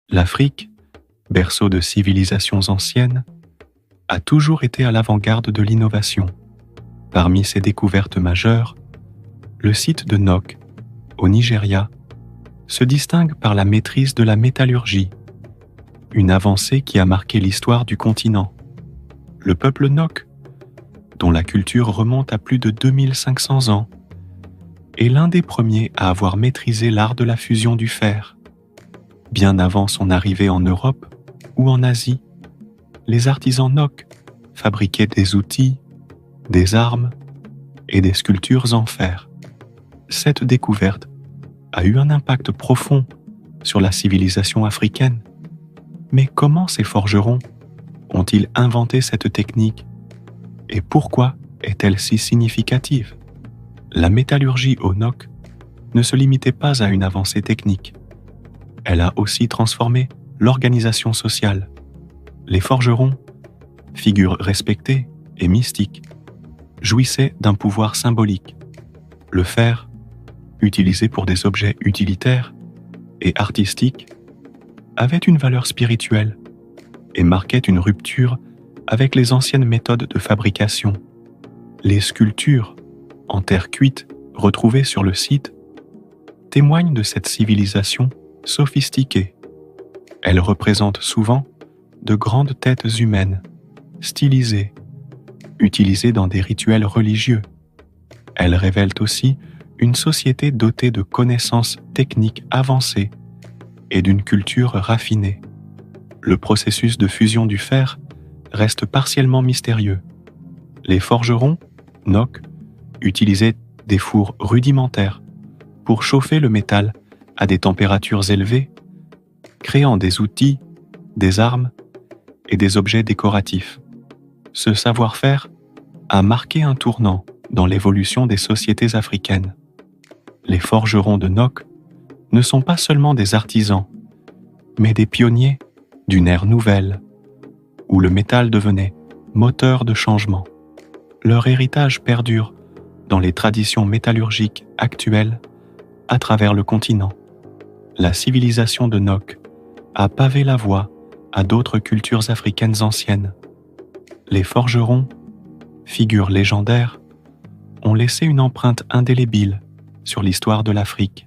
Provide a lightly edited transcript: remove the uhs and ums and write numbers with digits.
L'Afrique, berceau de civilisations anciennes, a toujours été à l'avant-garde de l'innovation. Parmi ses découvertes majeures, le site de Nok, au Nigeria, se distingue par la maîtrise de la métallurgie, une avancée qui a marqué l'histoire du continent. Le peuple Nok, dont la culture remonte à plus de 2500 ans, est l'un des premiers à avoir maîtrisé l'art de la fusion du fer. Bien avant son arrivée en Europe ou en Asie, les artisans Nok fabriquaient des outils, des armes et des sculptures en fer. Cette découverte a eu un impact profond sur la civilisation africaine. Mais comment ces forgerons ont-ils inventé cette technique et pourquoi est-elle si significative? La métallurgie au Nok ne se limitait pas à une avancée technique. Elle a aussi transformé l'organisation sociale. Les forgerons, figures respectées et mystiques, jouissaient d'un pouvoir symbolique. Le fer, utilisé pour des objets utilitaires et artistiques, avait une valeur spirituelle et marquait une rupture avec les anciennes méthodes de fabrication. Les sculptures en terre cuite retrouvées sur le site témoignent de cette civilisation sophistiquée. Elles représentent souvent de grandes têtes humaines, stylisées, utilisées dans des rituels religieux. Elles révèlent aussi une société dotée de connaissances techniques avancées et d'une culture raffinée. Le processus de fusion du fer reste partiellement mystérieux. Les forgerons, Nok, utilisaient des fours rudimentaires pour chauffer le métal à des températures élevées, créant des outils, des armes et des objets décoratifs. Ce savoir-faire a marqué un tournant dans l'évolution des sociétés africaines. Les forgerons de Nok ne sont pas seulement des artisans, mais des pionniers d'une ère nouvelle, où le métal devenait moteur de changement. Leur héritage perdure dans les traditions métallurgiques actuelles à travers le continent. La civilisation de Nok a pavé la voie à d'autres cultures africaines anciennes. Les forgerons, figures légendaires, ont laissé une empreinte indélébile sur l'histoire de l'Afrique.